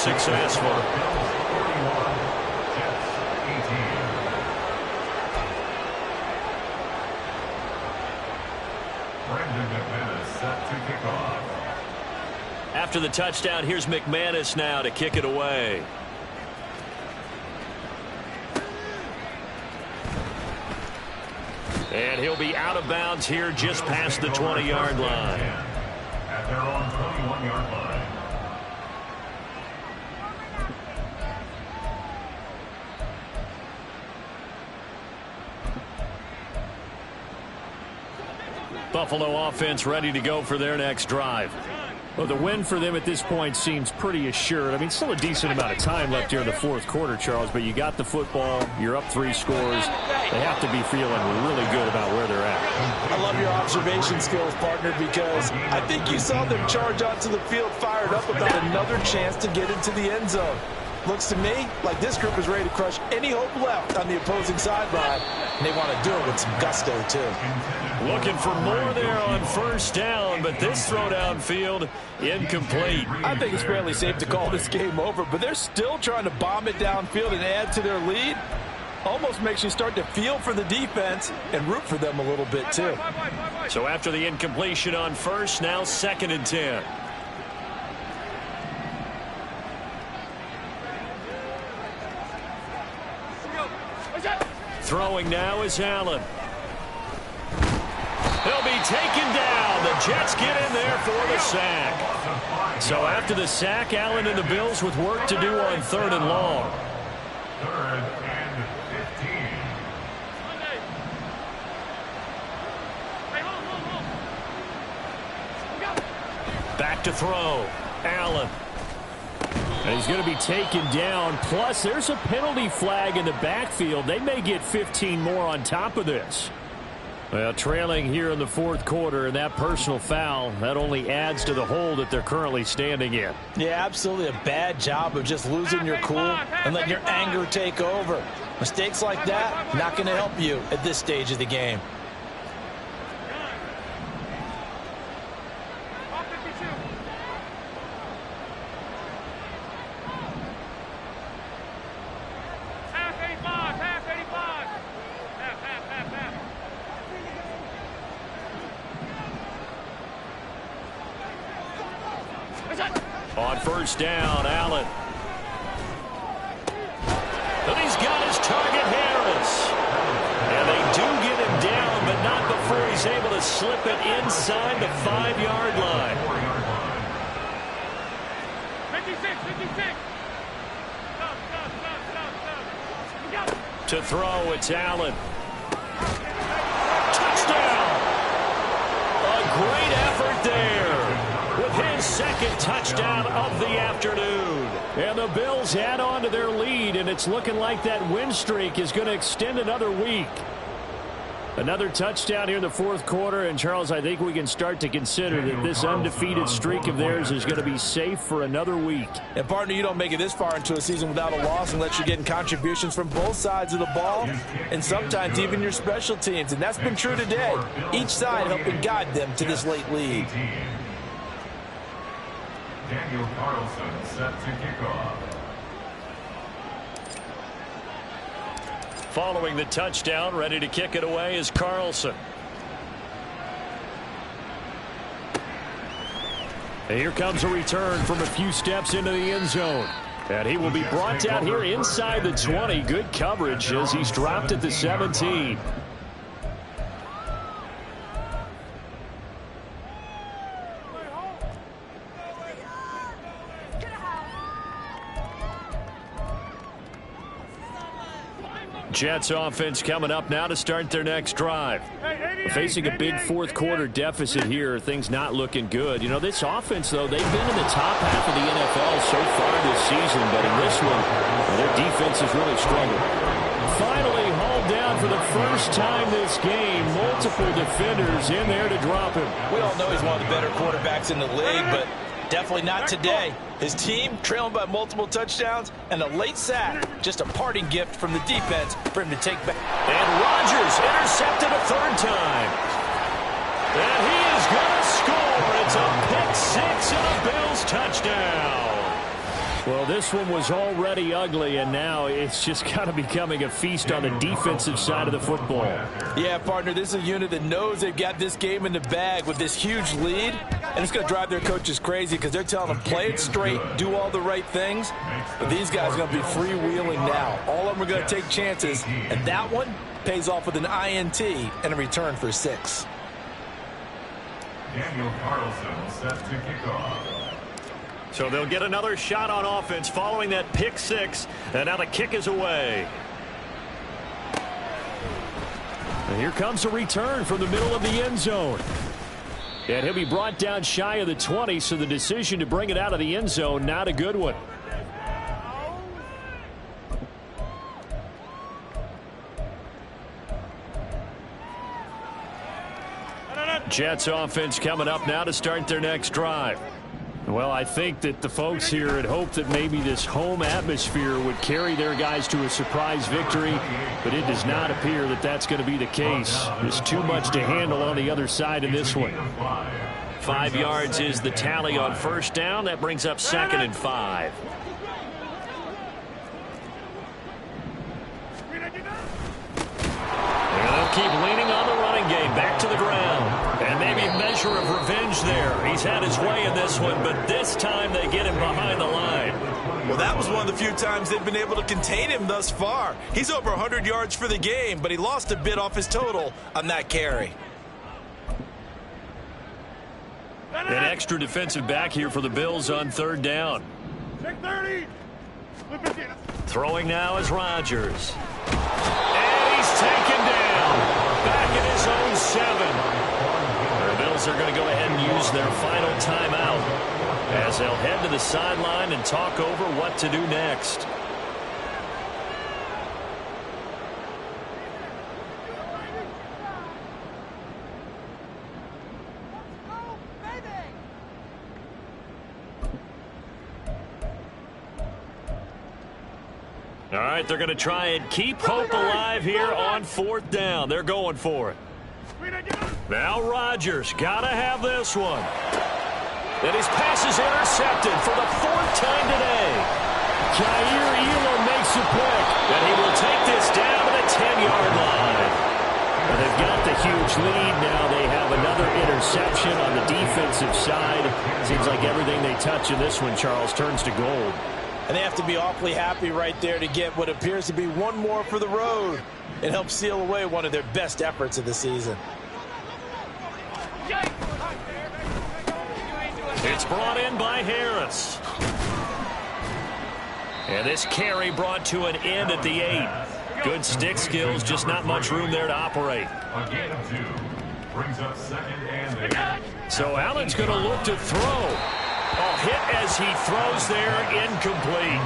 successful. After the touchdown, here's McManus now to kick it away. And he'll be out of bounds here just past the 20-yard line. At their own 21-yard line. Buffalo offense ready to go for their next drive. Well, the win for them at this point seems pretty assured. I mean, still a decent amount of time left here in the fourth quarter, Charles, but you got the football, you're up 3 scores. They have to be feeling really good about where they're at. I love your observation skills, partner, because I think you saw them charge onto the field fired up about another chance to get into the end zone. Looks to me like this group is ready to crush any hope left on the opposing sideline. And they want to do it with some gusto, too. Looking for more there on first down, but this throw downfield incomplete. I think it's fairly safe to call this game over, but they're still trying to bomb it downfield and add to their lead. Almost makes you start to feel for the defense and root for them a little bit, too. So after the incompletion on first, now 2nd and 10. Throwing now is Allen. He'll be taken down. The Jets get in there for the sack. So after the sack, Allen and the Bills with work to do on 3rd and long. 3rd and 15. Back to throw. Allen. And he's going to be taken down. Plus, there's a penalty flag in the backfield. They may get 15 more on top of this. Well, trailing here in the fourth quarter, and that personal foul, that only adds to the hole that they're currently standing in. Yeah, absolutely a bad job of just losing your cool and letting your anger take over. Mistakes like that, not going to help you at this stage of the game. On first down, Allen. And he's got his target, Harris. And they do get him down, but not before he's able to slip it inside the 5-yard line. 56. To throw, it's Allen. Touchdown! A great effort there. With his 2nd touchdown of the afternoon. And the Bills add on to their lead, and it's looking like that win streak is going to extend another week. Another touchdown here in the fourth quarter, and Charles, I think we can start to consider that this undefeated streak of theirs is going to be safe for another week. And, partner, you don't make it this far into a season without a loss unless you're getting contributions from both sides of the ball and sometimes even your special teams, and that's been true today. Each side helping guide them to this late lead. Daniel Carlson set to kick off. Following the touchdown, ready to kick it away is Carlson. And here comes a return from a few steps into the end zone. And he will be brought down here inside the 20. Good coverage as he's dropped at the 17. Jets offense coming up now to start their next drive. Facing a big fourth quarter deficit here, things not looking good. You know, this offense, though, they've been in the top half of the NFL so far this season, but in this one, their defense has really struggled. Finally hauled down for the first time this game. Multiple defenders in there to drop him. We all know he's one of the better quarterbacks in the league, but definitely not today. His team trailing by multiple touchdowns and a late sack. Just a parting gift from the defense for him to take back. And Rodgers intercepted a 3rd time. And he is going to score. It's a pick 6 and a Bills touchdown. Well, this one was already ugly, and now it's just kind of becoming a feast on the defensive side of the football. Yeah, partner, this is a unit that knows they've got this game in the bag with this huge lead, and it's going to drive their coaches crazy because they're telling them play it straight, do all the right things, but these guys are going to be freewheeling now. All of them are going to take chances, and that one pays off with an INT and a return for 6. Daniel Carlson set to kick off. So they'll get another shot on offense following that pick 6, and now the kick is away. And here comes a return from the middle of the end zone. And he'll be brought down shy of the 20, so the decision to bring it out of the end zone, not a good one. Jets offense coming up now to start their next drive. Well, I think that the folks here had hoped that maybe this home atmosphere would carry their guys to a surprise victory, but it does not appear that that's going to be the case. There's too much to handle on the other side in this one. 5 yards is the tally on first down. That brings up 2nd and 5. And they'll keep leaning on the running game. Back to the ground. And maybe a measure of revenge there. He's had his way in this one, but this time they get him behind the line. Well, that was one of the few times they've been able to contain him thus far. He's over 100 yards for the game, but he lost a bit off his total on that carry. An extra defensive back here for the Bills on 3rd down. Throwing now is Rodgers. And he's taken down. Back in his own 7. The Bills are going to go ahead and use their final timeout as they'll head to the sideline and talk over what to do next. All right, they're going to try and keep hope alive here on 4th down. They're going for it. Now Rodgers got to have this one. And his pass is intercepted for the 4th time today. Jair Elam makes a pick. And he will take this down to the 10-yard line. Well, they've got the huge lead now. They have another interception on the defensive side. Seems like everything they touch in this one, Charles, turns to gold. And they have to be awfully happy right there to get what appears to be one more for the road. It helps seal away one of their best efforts of the season. It's brought in by Harris. And this carry brought to an end at the 8. Good stick skills, just not much room there to operate. A gain of 2. Brings up 2nd and 8. So Allen's going to look to throw. Hit as he throws there, incomplete.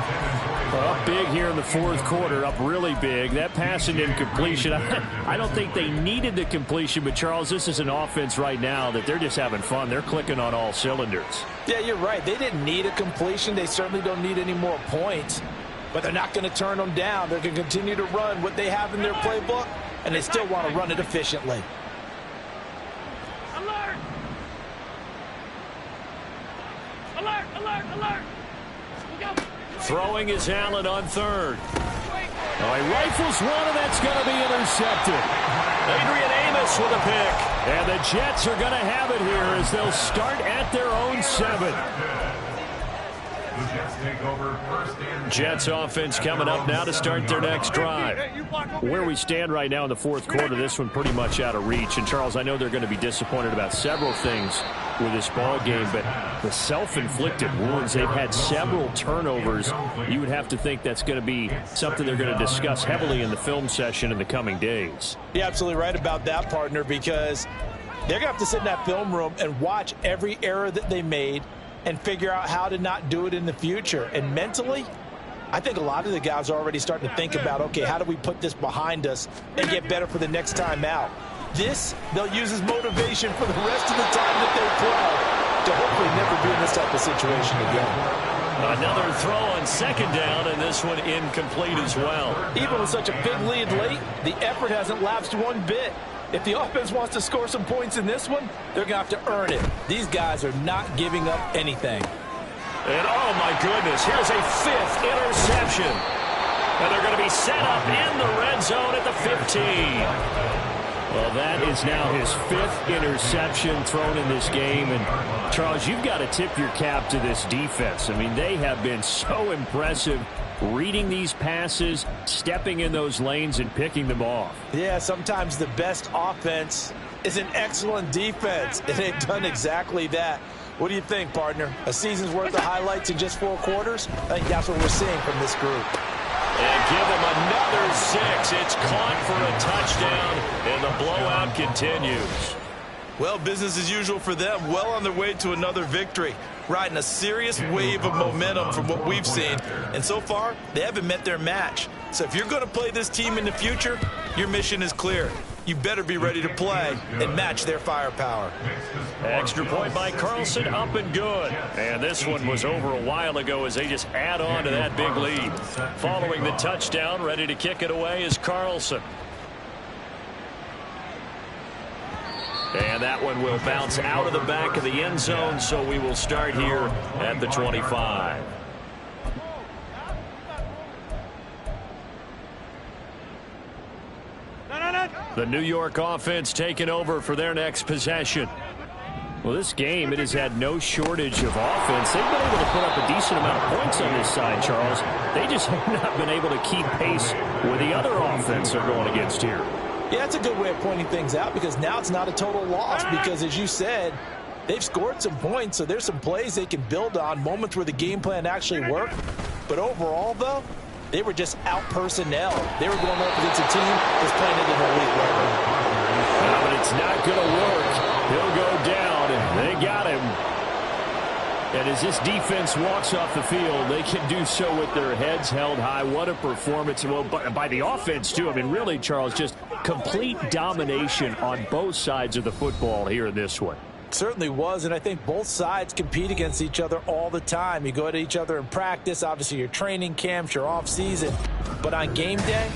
Well, up big here in the 4th quarter, up really big. That pass and incompletion, I don't think they needed the completion, but Charles, this is an offense right now that they're just having fun. They're clicking on all cylinders. Yeah, you're right. They didn't need a completion. They certainly don't need any more points, but they're not going to turn them down. They're going to continue to run what they have in their playbook, and they still want to run it efficiently. Alert! Alert! Alert! Throwing is Allen on 3rd. Oh, he rifles one, and that's going to be intercepted. Adrian Amos with a pick. And the Jets are going to have it here as they'll start at their own 7. The Jets take over 1st and 10. Jets offense coming up now to start their next drive. Where we stand right now in the 4th quarter, this one pretty much out of reach. And, Charles, I know they're going to be disappointed about several things with this ball game, but the self-inflicted wounds, they've had several turnovers. You would have to think that's going to be something they're going to discuss heavily in the film session in the coming days. You're absolutely right about that, partner, because they're going to have to sit in that film room and watch every error that they made and figure out how to not do it in the future. And mentally, I think a lot of the guys are already starting to think about, okay, how do we put this behind us and get better for the next time out? This, they'll use as motivation for the rest of the time that they play to hopefully never be in this type of situation again. Another throw on 2nd down, and this one incomplete as well. Even with such a big lead late, the effort hasn't lapsed one bit. If the offense wants to score some points in this one, they're going to have to earn it. These guys are not giving up anything. And oh my goodness, here's a 5th interception. And they're going to be set up in the red zone at the 15. Well, that is now his 5th interception thrown in this game. And, Charles, you've got to tip your cap to this defense. I mean, they have been so impressive reading these passes, stepping in those lanes, and picking them off. Yeah, sometimes the best offense is an excellent defense, and they've done exactly that. What do you think, partner? A season's worth of highlights in just 4 quarters? I think that's what we're seeing from this group. And give him another 6. It's caught for a touchdown, and the blowout continues. Well, business as usual for them. Well on their way to another victory. Riding a serious wave of momentum from what we've seen. And so far, they haven't met their match. So if you're going to play this team in the future, your mission is clear. You better be ready to play and match their firepower. Extra point by Carlson, up and good. And this one was over a while ago as they just add on to that big lead. Following the touchdown, ready to kick it away is Carlson. And that one will bounce out of the back of the end zone, so we will start here at the 25. The New York offense taking over for their next possession. Well, this game, it has had no shortage of offense. They've been able to put up a decent amount of points on this side, Charles. They just have not been able to keep pace with the other offense they're going against here. Yeah, that's a good way of pointing things out because now it's not a total loss because, as you said, they've scored some points, so there's some plays they can build on, moments where the game plan actually worked. But overall, though, they were just out-personnel. They were going up against a team that's playing at an elite level. But it's not going to work. He'll go down, and they got him. And as this defense walks off the field, they can do so with their heads held high. What a performance. Well, by the offense, too. I mean, really, Charles, just complete domination on both sides of the football here in this one. Certainly was, and I think both sides compete against each other all the time. You go at each other in practice, obviously your training camps, your off-season. But on game day,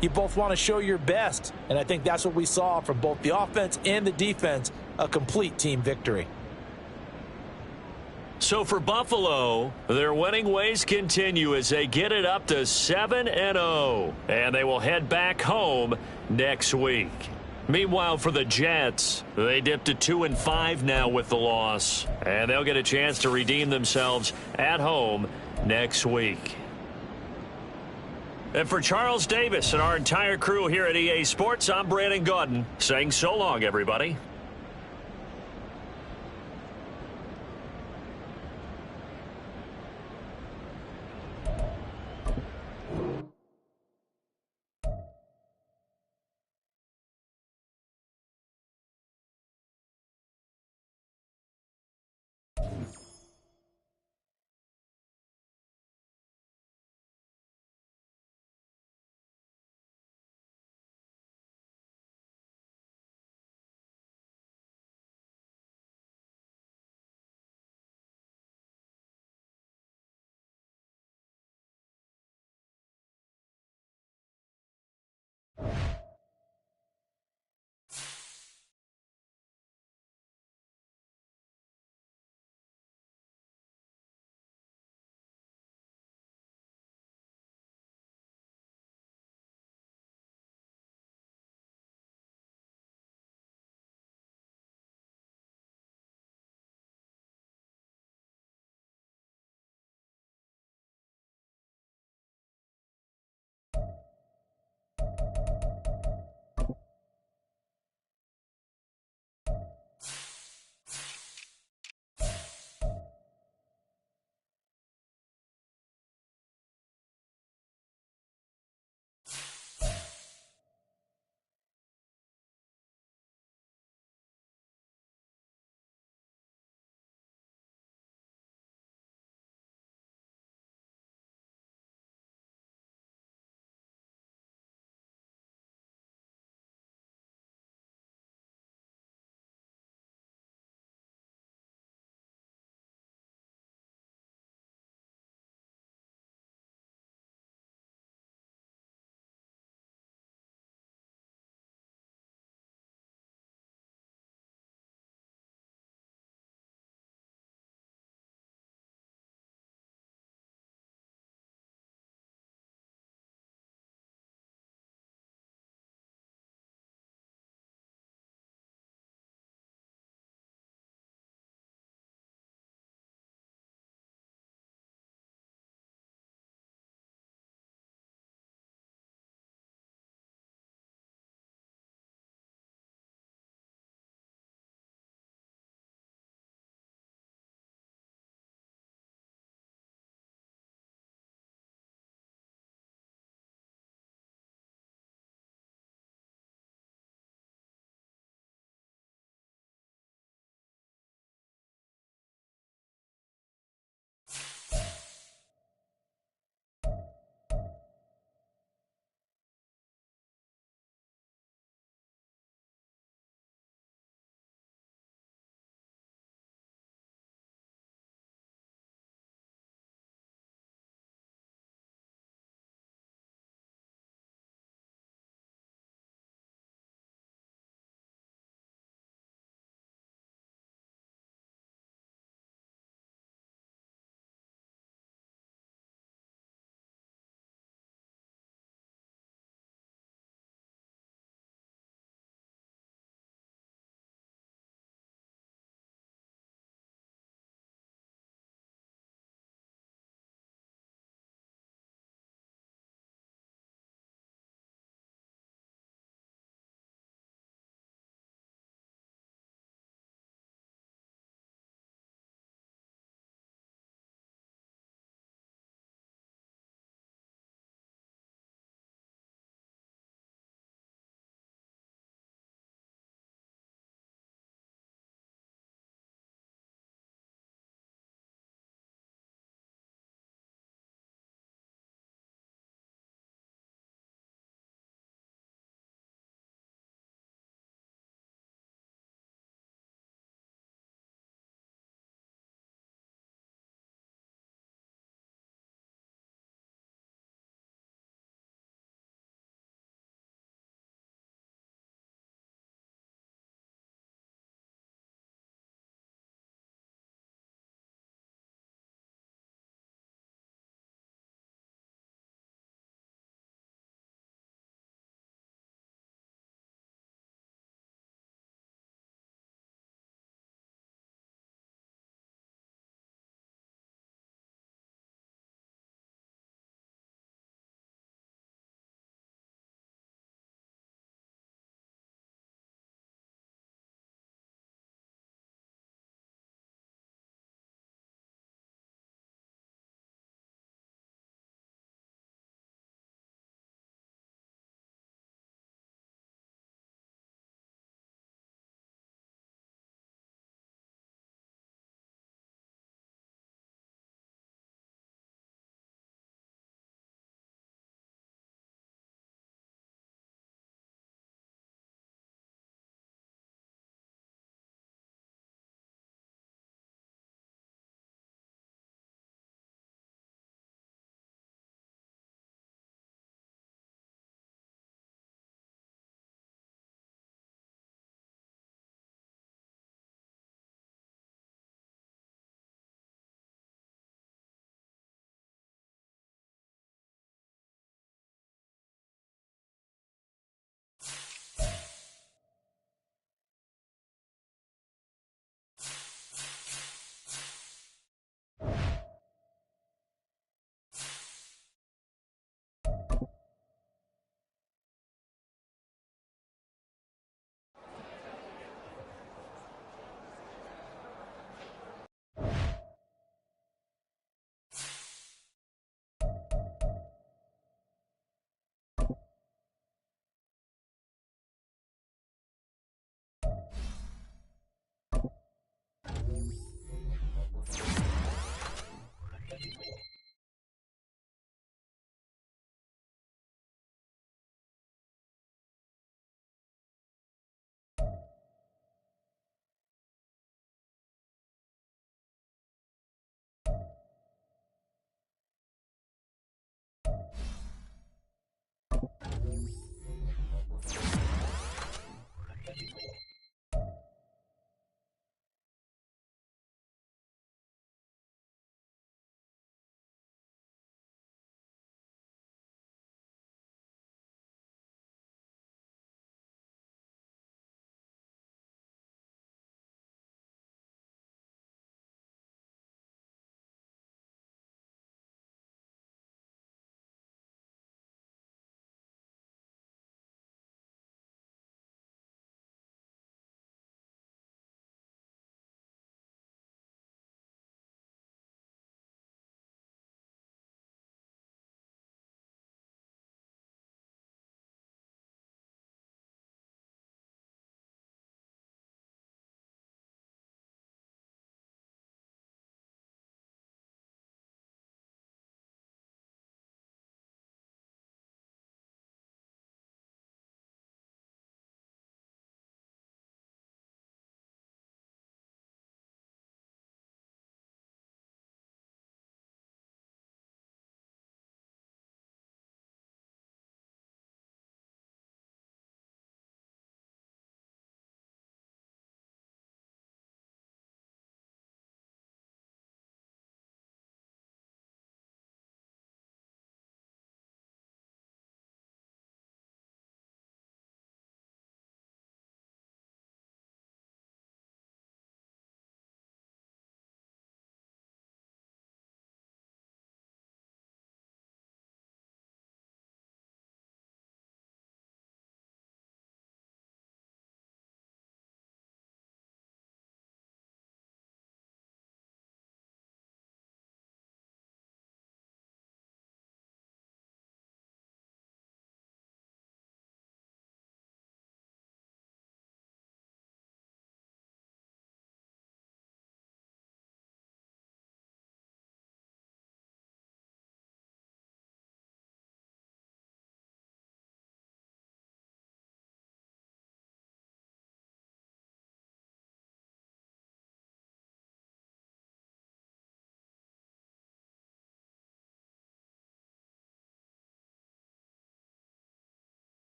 you both want to show your best. And I think that's what we saw from both the offense and the defense, a complete team victory. So for Buffalo, their winning ways continue as they get it up to 7-0. And they will head back home next week. Meanwhile, for the Jets, they dipped to 2-5 now with the loss. And they'll get a chance to redeem themselves at home next week. And for Charles Davis and our entire crew here at EA Sports, I'm Brandon Gaudin saying so long, everybody.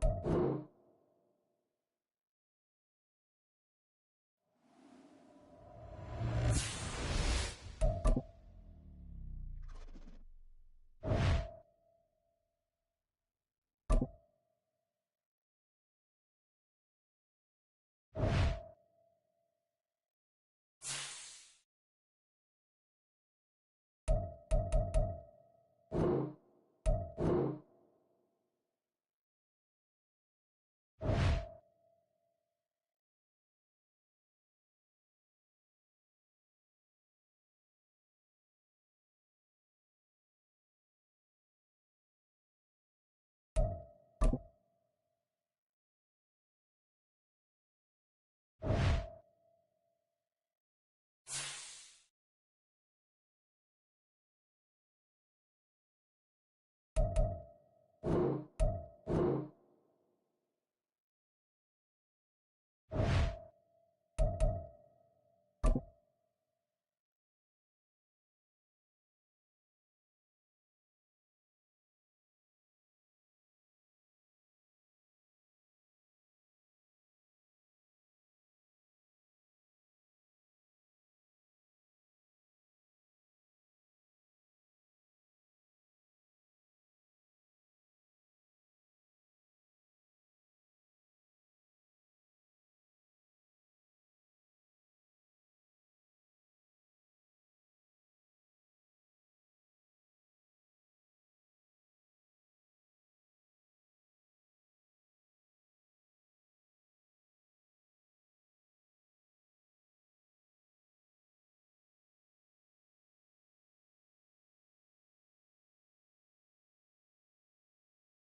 you.